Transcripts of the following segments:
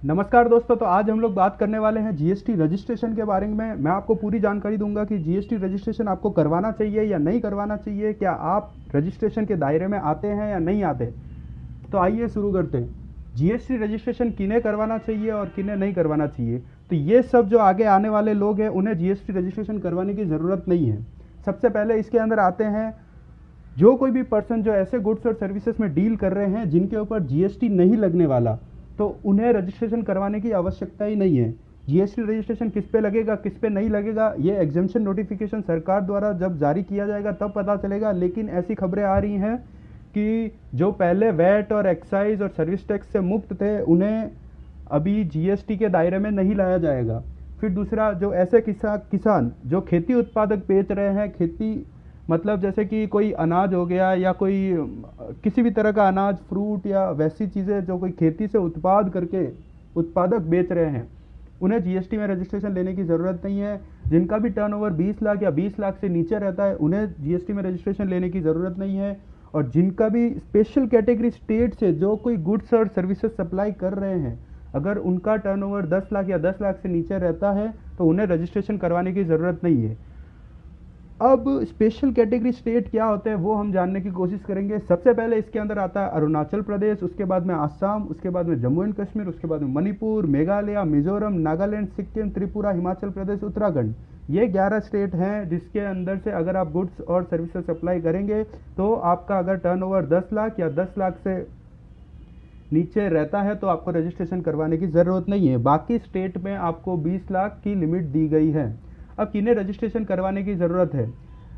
नमस्कार दोस्तों। तो आज हम लोग बात करने वाले हैं जीएसटी रजिस्ट्रेशन के बारे में। मैं आपको पूरी जानकारी दूंगा कि जीएसटी रजिस्ट्रेशन आपको करवाना चाहिए या नहीं करवाना चाहिए, क्या आप रजिस्ट्रेशन के दायरे में आते हैं या नहीं आते। तो आइए शुरू करते हैं। जीएसटी रजिस्ट्रेशन किन्हें करवाना चाहिए और किन्हें नहीं करवाना चाहिए। तो ये सब जो आगे आने वाले लोग हैं उन्हें जीएसटी रजिस्ट्रेशन करवाने की ज़रूरत नहीं है। सबसे पहले इसके अंदर आते हैं जो कोई भी पर्सन जो ऐसे गुड्स और सर्विसेज में डील कर रहे हैं जिनके ऊपर जीएसटी नहीं लगने वाला, तो उन्हें रजिस्ट्रेशन करवाने की आवश्यकता ही नहीं है। जीएसटी रजिस्ट्रेशन किस पे लगेगा किस पे नहीं लगेगा, ये एग्जेम्पशन नोटिफिकेशन सरकार द्वारा जब जारी किया जाएगा तब पता चलेगा। लेकिन ऐसी खबरें आ रही हैं कि जो पहले वैट और एक्साइज और सर्विस टैक्स से मुक्त थे उन्हें अभी जीएसटी के दायरे में नहीं लाया जाएगा। फिर दूसरा, जो ऐसे किसान जो खेती उत्पादक बेच रहे हैं, खेती मतलब जैसे कि कोई अनाज हो गया या कोई किसी भी तरह का अनाज, फ्रूट या वैसी चीज़ें जो कोई खेती से उत्पाद करके उत्पादक बेच रहे हैं, उन्हें जीएसटी में रजिस्ट्रेशन लेने की ज़रूरत नहीं है। जिनका भी टर्नओवर 20 लाख या 20 लाख से नीचे रहता है उन्हें जीएसटी में रजिस्ट्रेशन लेने की ज़रूरत नहीं है। और जिनका भी स्पेशल कैटेगरी स्टेट से जो कोई गुड्स और सर्विसेज सप्लाई कर रहे हैं, अगर उनका टर्नओवर 10 लाख या 10 लाख से नीचे रहता है तो उन्हें रजिस्ट्रेशन करवाने की ज़रूरत नहीं है। अब स्पेशल कैटेगरी स्टेट क्या होते हैं वो हम जानने की कोशिश करेंगे। सबसे पहले इसके अंदर आता है अरुणाचल प्रदेश, उसके बाद में आसाम, उसके बाद में जम्मू एंड कश्मीर, उसके बाद में मणिपुर, मेघालय, मिजोरम, नागालैंड, सिक्किम, त्रिपुरा, हिमाचल प्रदेश, उत्तराखंड। ये 11 स्टेट हैं जिसके अंदर से अगर आप गुड्स और सर्विसेज सप्लाई करेंगे तो आपका अगर टर्नओवर 10 लाख या 10 लाख से नीचे रहता है तो आपको रजिस्ट्रेशन करवाने की ज़रूरत नहीं है। बाकी स्टेट में आपको 20 लाख की लिमिट दी गई है। अब किन्हें रजिस्ट्रेशन करवाने की ज़रूरत है?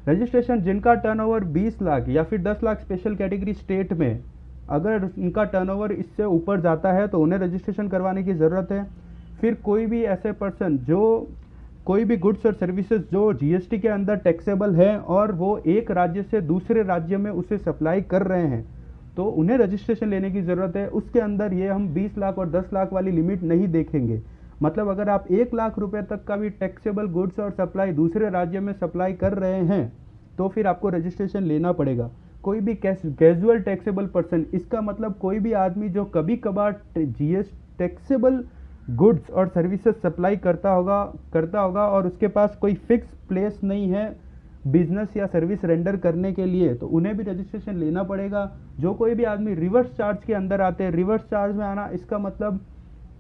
रजिस्ट्रेशन जिनका टर्नओवर 20 लाख या फिर 10 लाख स्पेशल कैटेगरी स्टेट में अगर उनका टर्नओवर इससे ऊपर जाता है तो उन्हें रजिस्ट्रेशन करवाने की ज़रूरत है। फिर कोई भी ऐसे पर्सन जो कोई भी गुड्स और सर्विसेज जो जीएसटी के अंदर टैक्सेबल है और वो एक राज्य से दूसरे राज्य में उसे सप्लाई कर रहे हैं तो उन्हें रजिस्ट्रेशन लेने की ज़रूरत है। उसके अंदर ये हम 20 लाख और 10 लाख वाली लिमिट नहीं देखेंगे। मतलब अगर आप 1 लाख रुपए तक का भी टैक्सेबल गुड्स और सप्लाई दूसरे राज्य में सप्लाई कर रहे हैं तो फिर आपको रजिस्ट्रेशन लेना पड़ेगा। कोई भी कैजुअल टैक्सेबल पर्सन, इसका मतलब कोई भी आदमी जो कभी कभार जीएस टैक्सेबल गुड्स और सर्विसेज सप्लाई करता होगा और उसके पास कोई फिक्स प्लेस नहीं है बिजनेस या सर्विस रेंडर करने के लिए, तो उन्हें भी रजिस्ट्रेशन लेना पड़ेगा। जो कोई भी आदमी रिवर्स चार्ज के अंदर आते हैं, रिवर्स चार्ज में आना इसका मतलब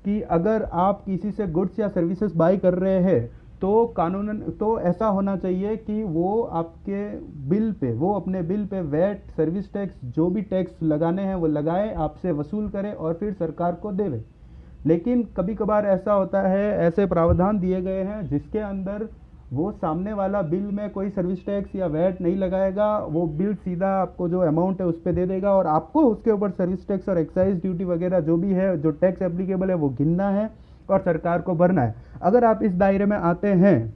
कि अगर आप किसी से गुड्स या सर्विसेज बाई कर रहे हैं तो कानूनन तो ऐसा होना चाहिए कि वो आपके बिल पे, वो अपने bill pay VAT, service tax, जो भी टैक्स लगाने हैं वो लगाए, आपसे वसूल करे और फिर सरकार को देवे। लेकिन कभी कभार ऐसा होता है, ऐसे प्रावधान दिए गए हैं जिसके अंदर वो सामने वाला बिल में कोई सर्विस टैक्स या वैट नहीं लगाएगा, वो बिल सीधा आपको जो अमाउंट है उस पर दे देगा और आपको उसके ऊपर सर्विस टैक्स और एक्साइज ड्यूटी वगैरह जो भी है, जो टैक्स एप्लीकेबल है वो गिनना है और सरकार को भरना है। अगर आप इस दायरे में आते हैं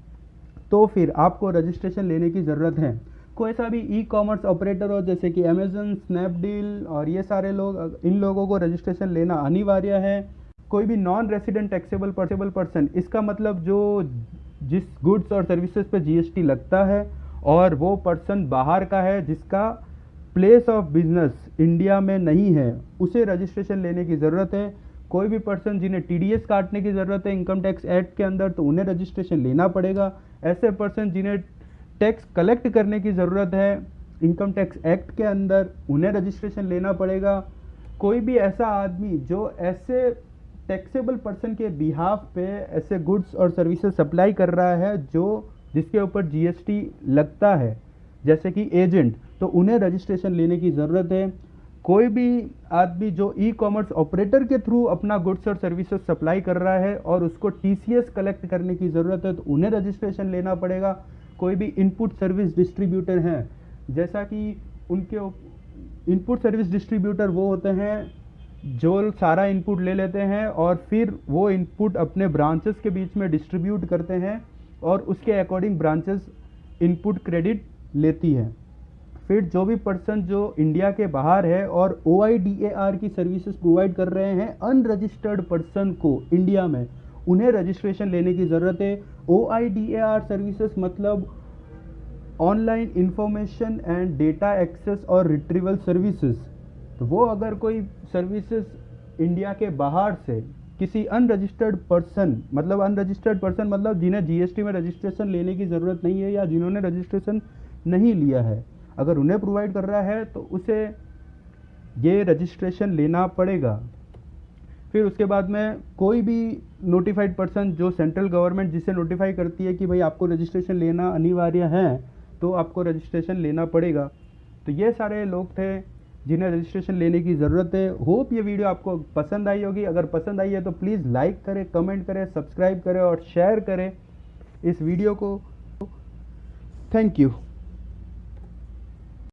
तो फिर आपको रजिस्ट्रेशन लेने की ज़रूरत है। कोई सा भी ई कॉमर्स ऑपरेटर हो जैसे कि अमेजन, स्नैपडील और ये सारे लोग, इन लोगों को रजिस्ट्रेशन लेना अनिवार्य है। कोई भी नॉन रेसिडेंट टैक्सेबल पर्सन, इसका मतलब जो जिस गुड्स और सर्विसेज पे जीएसटी लगता है और वो पर्सन बाहर का है जिसका प्लेस ऑफ बिजनेस इंडिया में नहीं है, उसे रजिस्ट्रेशन लेने की ज़रूरत है। कोई भी पर्सन जिन्हें टीडीएस काटने की ज़रूरत है इनकम टैक्स एक्ट के अंदर तो उन्हें रजिस्ट्रेशन लेना पड़ेगा। ऐसे पर्सन जिन्हें टैक्स कलेक्ट करने की ज़रूरत है इनकम टैक्स एक्ट के अंदर, उन्हें रजिस्ट्रेशन लेना पड़ेगा। कोई भी ऐसा आदमी जो ऐसे टैक्सेबल पर्सन के बिहाफ पे ऐसे गुड्स और सर्विसेज सप्लाई कर रहा है जो जिसके ऊपर जीएसटी लगता है, जैसे कि एजेंट, तो उन्हें रजिस्ट्रेशन लेने की ज़रूरत है। कोई भी आदमी जो ई कॉमर्स ऑपरेटर के थ्रू अपना गुड्स और सर्विसेज सप्लाई कर रहा है और उसको टीसीएस कलेक्ट करने की ज़रूरत है तो उन्हें रजिस्ट्रेशन लेना पड़ेगा। कोई भी इनपुट सर्विस डिस्ट्रीब्यूटर हैं, जैसा कि उनके इनपुट सर्विस डिस्ट्रीब्यूटर वो होते हैं जो सारा इनपुट ले लेते हैं और फिर वो इनपुट अपने ब्रांचेस के बीच में डिस्ट्रीब्यूट करते हैं और उसके अकॉर्डिंग ब्रांचेस इनपुट क्रेडिट लेती है। फिर जो भी पर्सन जो इंडिया के बाहर है और OIDAR की सर्विसेज प्रोवाइड कर रहे हैं अनरजिस्टर्ड पर्सन को इंडिया में, उन्हें रजिस्ट्रेशन लेने की ज़रूरत है। OIDAR सर्विसेज मतलब online information and data access और रिट्रीवल सर्विसेज। तो वो अगर कोई सर्विसेज इंडिया के बाहर से किसी अनरजिस्टर्ड पर्सन मतलब जिन्हें जीएसटी में रजिस्ट्रेशन लेने की ज़रूरत नहीं है या जिन्होंने रजिस्ट्रेशन नहीं लिया है, अगर उन्हें प्रोवाइड कर रहा है तो उसे ये रजिस्ट्रेशन लेना पड़ेगा। फिर उसके बाद में कोई भी नोटिफाइड पर्सन जो सेंट्रल गवर्नमेंट जिसे नोटिफाई करती है कि भाई आपको रजिस्ट्रेशन लेना अनिवार्य है, तो आपको रजिस्ट्रेशन लेना पड़ेगा। तो ये सारे लोग थे जिन्हें रजिस्ट्रेशन लेने की ज़रूरत है। होप ये वीडियो आपको पसंद आई होगी। अगर पसंद आई है तो प्लीज़ लाइक करें, कमेंट करें, सब्सक्राइब करें और शेयर करें इस वीडियो को। Thank you.